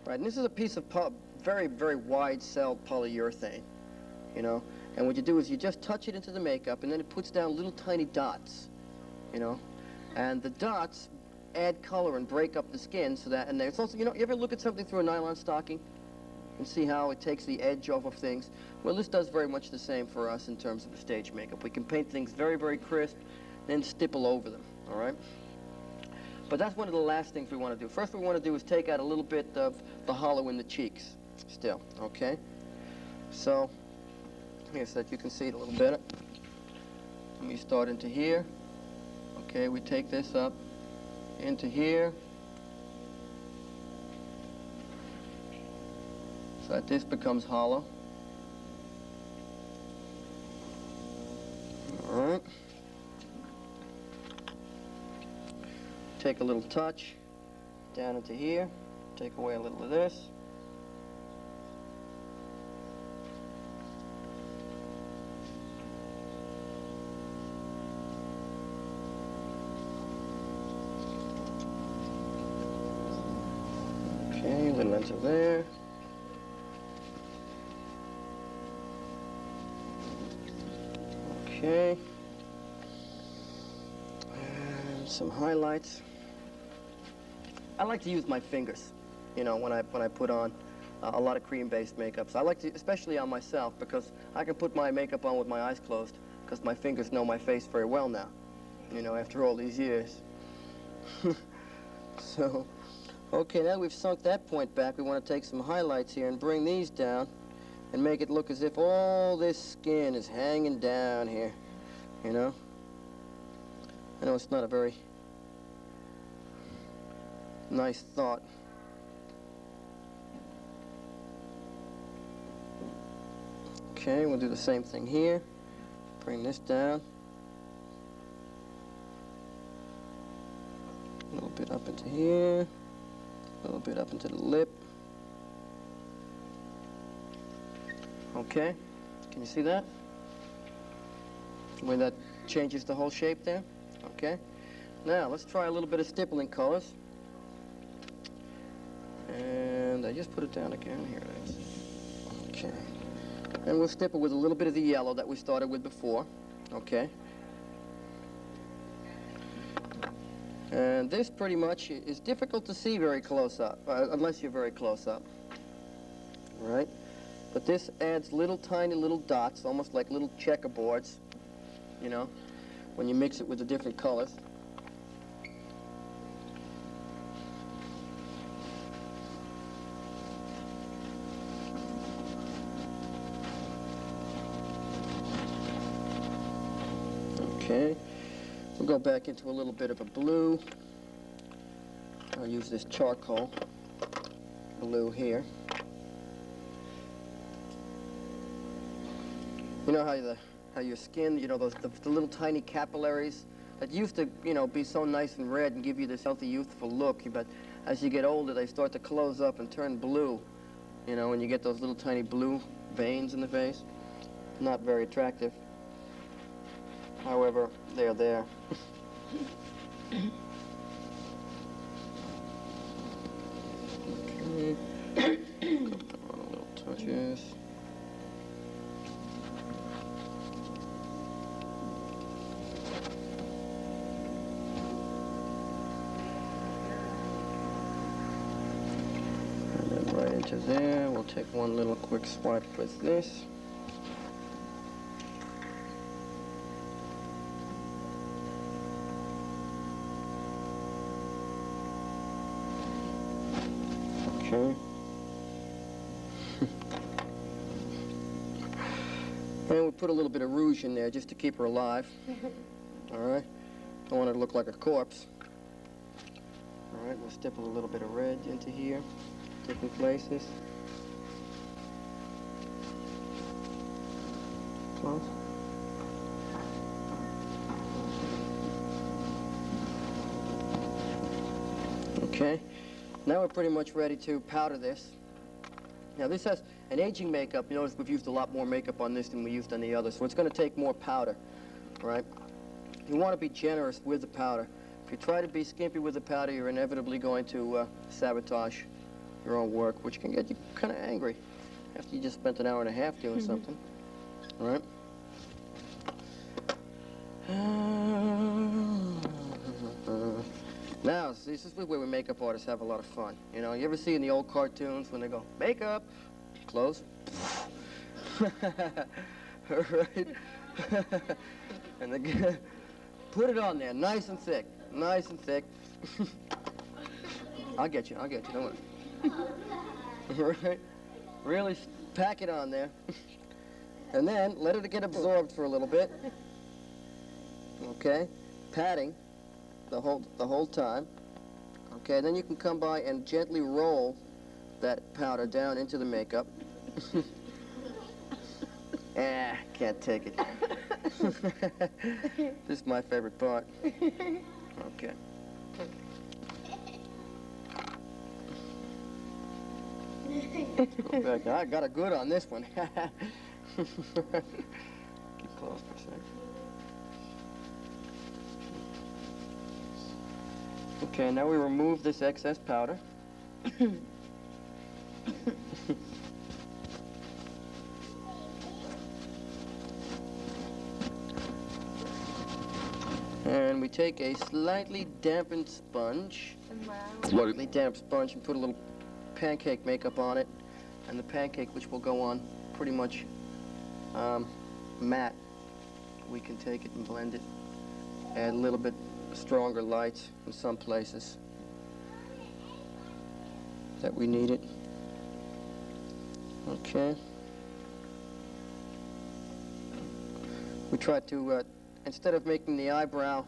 right? And this is a piece of very, very wide-celled polyurethane, you know? And what you do is you just touch it into the makeup, and then it puts down little tiny dots, you know? And the dots add color and break up the skin so that, and it's also, you know, you ever look at something through a nylon stocking and see how it takes the edge off of things? Well, this does very much the same for us in terms of the stage makeup. We can paint things very, very crisp, then stipple over them, all right? But that's one of the last things we want to do. First, what we want to do is take out a little bit of the hollow in the cheeks still, okay? So, here, so that you can see it a little better. Let me start into here. Okay, we take this up into here, so that this becomes hollow. All right. Take a little touch down into here, take away a little of this. Okay, a little into there. Okay. And some highlights. I like to use my fingers, you know, when I put on a lot of cream-based makeup. So I like to, especially on myself, because I can put my makeup on with my eyes closed, because my fingers know my face very well now, you know, after all these years. So, okay, now we've sunk that point back, we want to take some highlights here and bring these down and make it look as if all this skin is hanging down here, you know? I know it's not a very nice thought. Okay, we'll do the same thing here. Bring this down. A little bit up into here. A little bit up into the lip. Okay, can you see that? The way that changes the whole shape there? Okay. Now, let's try a little bit of stippling colors. And I just put it down again. Here it is. Okay. And we'll stipple with a little bit of the yellow that we started with before. Okay. And this pretty much is difficult to see very close up, unless you're very close up. All right? But this adds little tiny little dots, almost like little checkerboards, you know, when you mix it with the different colors. Okay, we'll go back into a little bit of a blue. I'll use this charcoal blue here. You know how your skin, you know, the little tiny capillaries that used to, you know, be so nice and red and give you this healthy, youthful look, but as you get older, they start to close up and turn blue, you know, and you get those little tiny blue veins in the face. Not very attractive. However, they're there. Okay. Couple of little touches. And then right into there, we'll take one little quick swipe with this. Okay. And we put a little bit of rouge in there just to keep her alive. All right. Don't want her to look like a corpse. All right, we'll stipple a little bit of red into here, different places. Close. Okay. Now we're pretty much ready to powder this. Now this has an aging makeup. You notice we've used a lot more makeup on this than we used on the other, so it's going to take more powder, right? You want to be generous with the powder. If you try to be skimpy with the powder, you're inevitably going to sabotage your own work, which can get you kind of angry after you just spent an hour and a half doing something. All right? Now, see, this is where we makeup artists have a lot of fun. You know, you ever see in the old cartoons when they go, makeup, close, right? And they put it on there, nice and thick, nice and thick. I'll get you, don't worry. Right? Really pack it on there. And then let it get absorbed for a little bit. Okay? Patting the whole time. Okay, then you can come by and gently roll that powder down into the makeup. Can't take it. This is my favorite part. Okay. Go back. I got a good on this one. Keep close for a second. Okay, now we remove this excess powder. And we take a slightly dampened sponge, slightly damp sponge, and put a little pancake makeup on it. And the pancake, which will go on pretty much matte, we can take it and blend it. Add a little bit stronger lights in some places that we need it. Okay. We try to, instead of making the eyebrow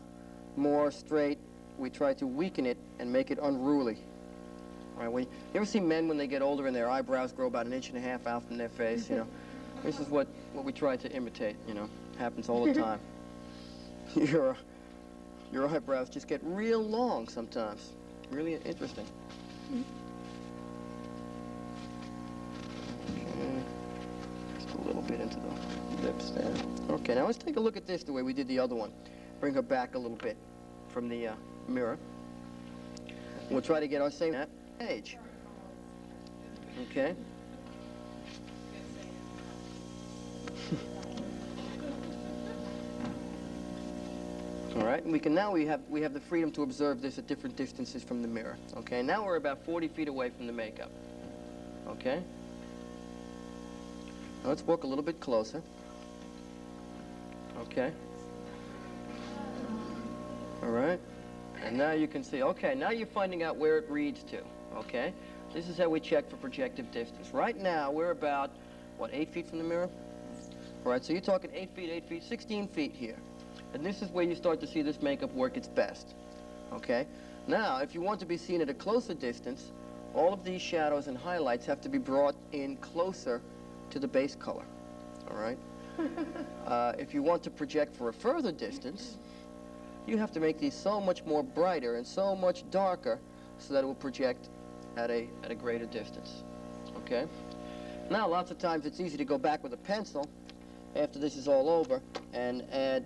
more straight, we try to weaken it and make it unruly. All right, you ever see men when they get older and their eyebrows grow about 1.5 inches out from their face, you know? This is what we try to imitate, you know. Happens all the time. Your eyebrows just get real long sometimes. Really interesting. Okay. Just a little bit into the lips there. Okay, now let's take a look at this the way we did the other one. Bring her back a little bit from the mirror. We'll try to get our same page. Okay. All right, and we have the freedom to observe this at different distances from the mirror. Okay, now we're about 40 feet away from the makeup. Okay. Now let's walk a little bit closer. Okay. All right. And now you can see, okay, now you're finding out where it reads to. Okay. This is how we check for projective distance. Right now we're about, what, 8 feet from the mirror? All right, so you're talking 8 feet, 16 feet here. And this is where you start to see this makeup work its best, okay? Now, if you want to be seen at a closer distance, all of these shadows and highlights have to be brought in closer to the base color, all right? If you want to project for a further distance, you have to make these so much more brighter and so much darker so that it will project at a greater distance, okay? Now, lots of times it's easy to go back with a pencil after this is all over and add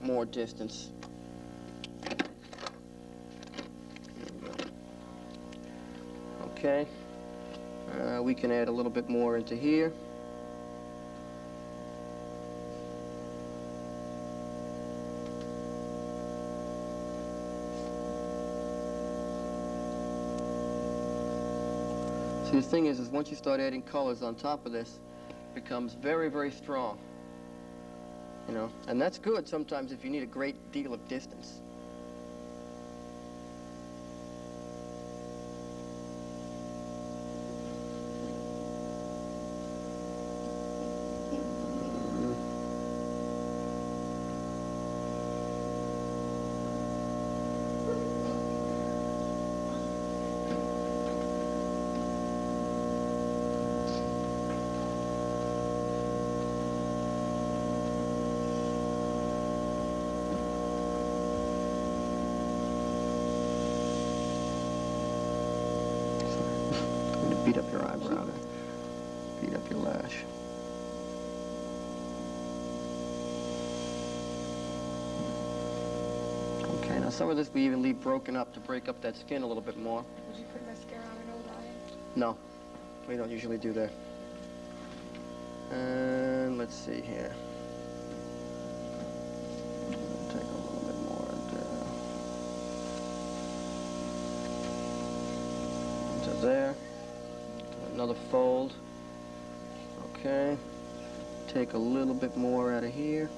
more distance. Okay. We can add a little bit more into here. See, the thing is once you start adding colors on top of this, it becomes very, very strong. You know, and that's good sometimes if you need a great deal of distance. Beat up your eyebrow there. Beat up your lash. Now some of this we even leave broken up to break up that skin a little bit more. Would you put mascara on an old eye? No, we don't usually do that. And let's see here. Take a little bit more into there. Do another fold. Okay. Take a little bit more out of here.